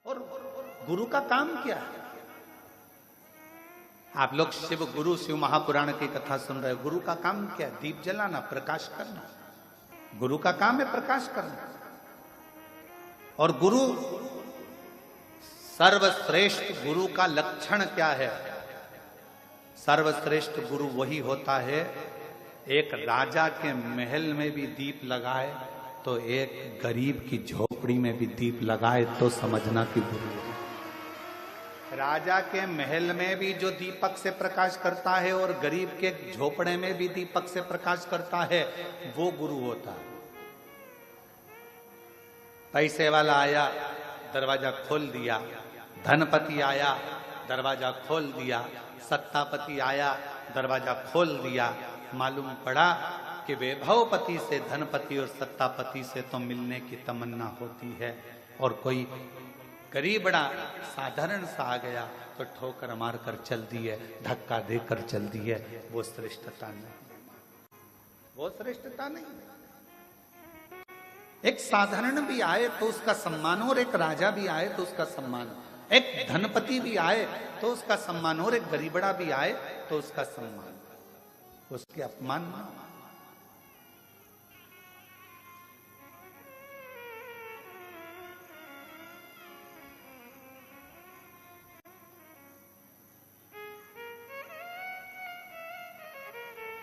और गुरु का काम क्या है? आप लोग शिव गुरु शिव महापुराण की कथा सुन रहे हो। गुरु का काम क्या है? दीप जलाना, प्रकाश करना। गुरु का काम है प्रकाश करना। और गुरु सर्वश्रेष्ठ गुरु का लक्षण क्या है? सर्वश्रेष्ठ गुरु वही होता है, एक राजा के महल में भी दीप लगाए तो एक गरीब की झोपड़ी में भी दीप लगाए तो समझना कि गुरु है। राजा के महल में भी जो दीपक से प्रकाश करता है और गरीब के झोपड़े में भी दीपक से प्रकाश करता है, वो गुरु होता है। पैसे वाला आया, दरवाजा खोल दिया। धनपति आया, दरवाजा खोल दिया। सत्तापति आया, दरवाजा खोल दिया। मालूम पड़ा कि वैभवपति से, धनपति और सत्तापति से तो मिलने की तमन्ना होती है, और कोई गरीबड़ा साधारण सा आ गया तो ठोकर मार कर चल दी है, धक्का देकर चल दी है। वो श्रेष्ठता नहीं, वो श्रेष्ठता नहीं। एक साधारण भी आए तो उसका सम्मान, और एक राजा भी आए तो उसका सम्मान, एक धनपति भी आए तो उसका सम्मान, और एक गरीबड़ा भी आए तो उसका सम्मान। उसके अपमान ना।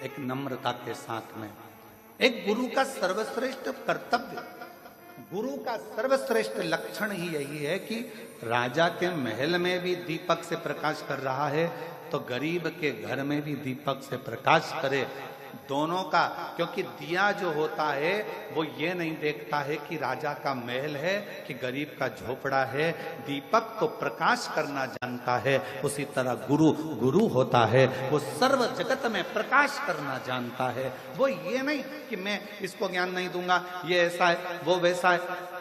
एक नम्रता के साथ में, एक गुरु का सर्वश्रेष्ठ कर्तव्य, गुरु का सर्वश्रेष्ठ लक्षण ही यही है कि राजा के महल में भी दीपक से प्रकाश कर रहा है तो गरीब के घर में भी दीपक से प्रकाश करे, दोनों का। क्योंकि दिया जो होता है वो ये नहीं देखता है कि राजा का महल है कि गरीब का झोपड़ा है, दीपक तो प्रकाश करना जानता है। उसी तरह गुरु गुरु होता है, वो सर्व जगत में प्रकाश करना जानता है। वो ये नहीं कि मैं इसको ज्ञान नहीं दूंगा, ये ऐसा है वो वैसा है।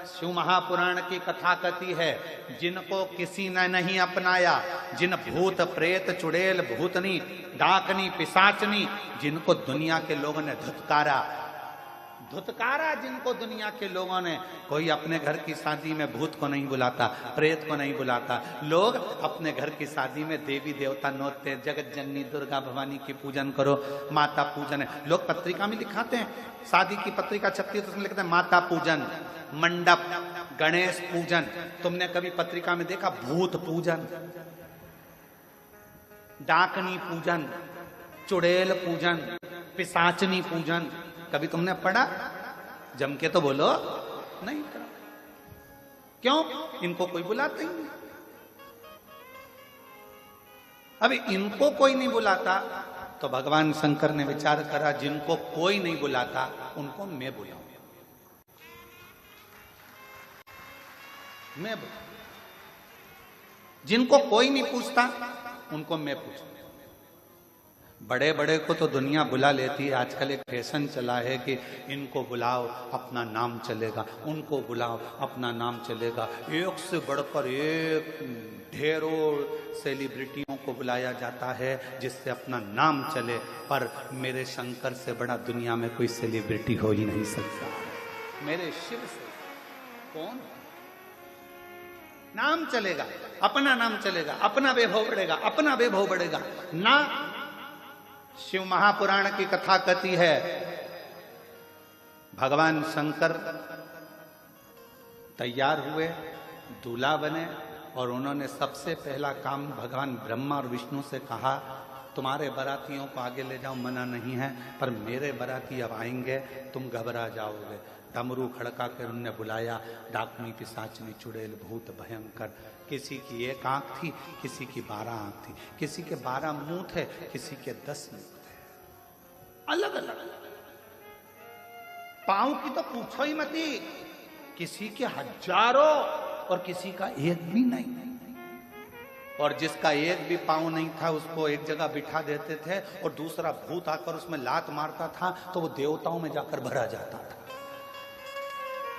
शिव महापुराण की कथा कहती है, जिनको किसी ने नहीं अपनाया, जिन भूत प्रेत चुड़ैल भूतनी डाकनी पिशाचनी, जिनको दुनिया के लोगों ने धुतकारा, जिनको दुनिया के लोगों ने, कोई अपने घर की शादी में भूत को नहीं बुलाता, प्रेत को नहीं बुलाता। लोग अपने घर की शादी में देवी देवता नोचते, जगत जननी दुर्गा भवानी की पूजन करो, माता पूजन है। लोग पत्रिका में लिखाते हैं, शादी की पत्रिका छपती है तो उसमें लिखते हैं माता पूजन, मंडप, गणेश पूजन। तुमने कभी पत्रिका में देखा भूत पूजन, डाकनी पूजन, चुड़ैल पूजन, पिशाचनी पूजन? कभी तुमने पढ़ा? जम के तो बोलो नहीं करा। क्यों? इनको कोई बुलाता ही नहीं। अभी इनको कोई नहीं बुलाता तो भगवान शंकर ने विचार करा, जिनको कोई नहीं बुलाता उनको मैं बुलाऊं, मैं बुलाऊं। जिनको कोई नहीं पूछता उनको मैं पूछूं। बड़े बड़े को तो दुनिया बुला लेती है, आजकल एक फैशन चला है कि इनको बुलाओ अपना नाम चलेगा, उनको बुलाओ अपना नाम चलेगा। एक से बढ़कर एक ढेरों सेलिब्रिटियों को बुलाया जाता है जिससे अपना नाम चले, पर मेरे शंकर से बड़ा दुनिया में कोई सेलिब्रिटी हो ही नहीं सकता। मेरे शिव से कौन? नाम चलेगा, अपना नाम चलेगा, अपना वैभव बढ़ेगा, अपना वैभव बढ़ेगा ना। शिव महापुराण की कथा कहती है, भगवान शंकर तैयार हुए, दूल्हा बने, और उन्होंने सबसे पहला काम भगवान ब्रह्मा और विष्णु से कहा, तुम्हारे बारातियों को आगे ले जाओ, मना नहीं है, पर मेरे बाराती अब आएंगे, तुम घबरा जाओगे। डमरू खड़का कर उनने बुलाया, डाकनी पिशाचनी चुड़ैल भूत भयंकर। किसी की एक आंख थी, किसी की 12 आंख थी, किसी के 12 मुंह थे, किसी के 10 मुंह थे, अलग अलग। पांव की तो पूछो ही मती, किसी के हजारों और किसी का एक भी नहीं। और जिसका एक भी पांव नहीं था उसको एक जगह बिठा देते थे, और दूसरा भूत आकर उसमें लात मारता था तो वो देवताओं में जाकर भरा जाता था।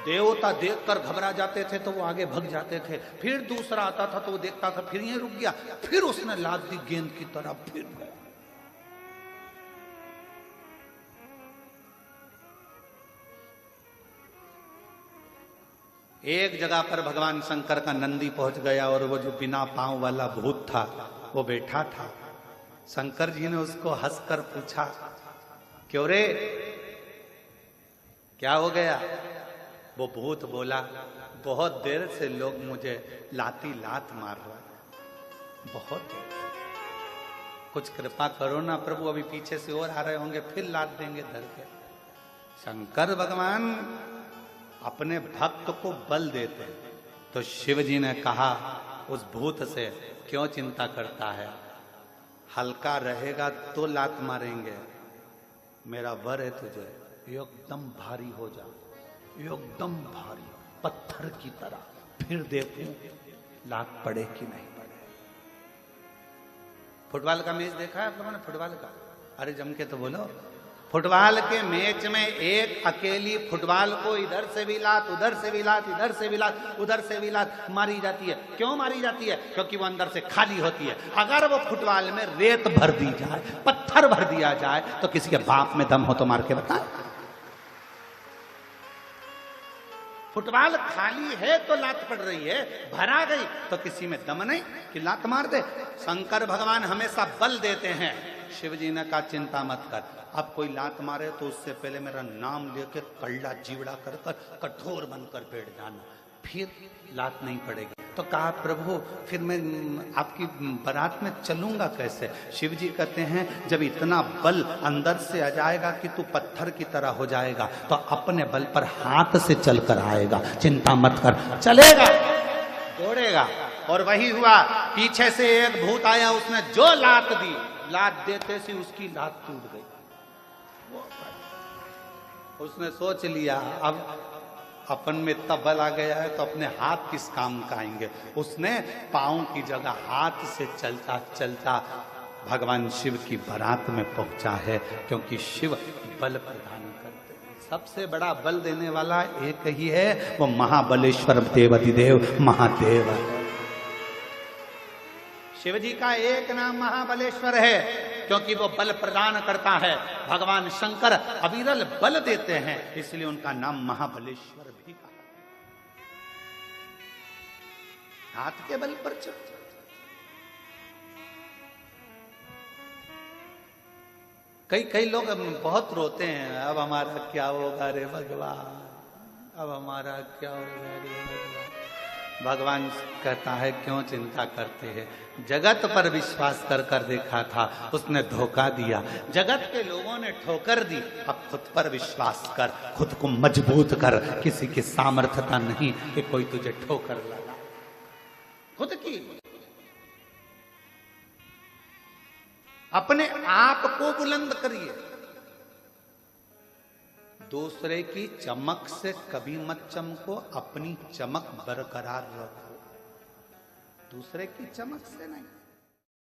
देवता देखकर घबरा जाते थे तो वो आगे भग जाते थे। फिर दूसरा आता था तो वो देखता था, फिर ये रुक गया, फिर उसने लात दी गेंद की तरह, फिर गया। एक जगह पर भगवान शंकर का नंदी पहुंच गया और वो जो बिना पांव वाला भूत था वो बैठा था। शंकर जी ने उसको हंसकर पूछा, क्यों रे, क्या हो गया? वो भूत बोला, बहुत देर से लोग मुझे लात मार रहे हैं, बहुत देर से। कुछ कृपा करो ना प्रभु, अभी पीछे से और आ रहे होंगे, फिर लात देंगे धर के। शंकर भगवान अपने भक्त को बल देते हैं। तो शिव जी ने कहा उस भूत से, क्यों चिंता करता है, हल्का रहेगा तो लात मारेंगे, मेरा वर है तुझे, एकदम भारी हो जा, एकदम भारी पत्थर की तरह, फिर देखूं लात पड़े कि नहीं पड़े। फुटबॉल का मैच देखा है आप लोगों ने? फुटबॉल का, अरे जम के तो बोलो। फुटबॉल के मैच में एक अकेली फुटबॉल को इधर से भी लात, उधर से भी लात, इधर से भी लात, उधर से भी लात मारी जाती है। क्यों मारी जाती है? क्योंकि वो अंदर से खाली होती है। अगर वो फुटबॉल में रेत भर दी जाए, पत्थर भर दिया जाए, तो किसी के बाप में दम हो तो मार के बता। फुटबॉल खाली है तो लात पड़ रही है, भरा गई तो किसी में दम नहीं कि लात मार दे। शंकर भगवान हमेशा बल देते हैं। शिव जी ने कहा चिंता मत कर, अब कोई लात मारे तो उससे पहले मेरा नाम लेके कल्ला जीवड़ा कर कर कठोर बनकर बैठ जाना, फिर लात नहीं पड़ेगी। तो कहा प्रभु फिर मैं आपकी बारात में चलूंगा कैसे? शिव जी कहते हैं जब इतना बल अंदर से आ जाएगा कि तू पत्थर की तरह हो जाएगा, तो अपने बल पर हाथ से चलकर आएगा, चिंता मत कर, चलेगा, दौड़ेगा। और वही हुआ, पीछे से एक भूत आया, उसने जो लात दी, लात देते से उसकी लात टूट गई। उसने सोच लिया अब अपन में इतना बल आ गया है तो अपने हाथ किस काम का आएंगे। उसने पांव की जगह हाथ से चलता चलता भगवान शिव की बारात में पहुंचा है, क्योंकि शिव बल प्रदान करते हैं। सबसे बड़ा बल देने वाला एक ही है, वो महाबलेश्वर देवतिदेव महादेव है। शिव जी का एक नाम महाबलेश्वर है, क्योंकि वो बल प्रदान करता है। भगवान शंकर अविरल बल देते हैं, इसलिए उनका नाम महाबलेश्वर भी कहा। हाथ के बल पर चल। कई लोग बहुत रोते हैं, अब हमारा क्या होगा रे भगवान, अब हमारा क्या होगा रे भगवान। भगवान कहता है क्यों चिंता करते हैं, जगत पर विश्वास कर कर देखा था, उसने धोखा दिया, जगत के लोगों ने ठोकर दी, अब खुद पर विश्वास कर, खुद को मजबूत कर। किसी की सामर्थ्यता नहीं कि कोई तुझे ठोकर लगा, खुद की। अपने आप को बुलंद करिए, दूसरे की चमक से कभी मत चमको, अपनी चमक बरकरार रखो, दूसरे की चमक से नहीं।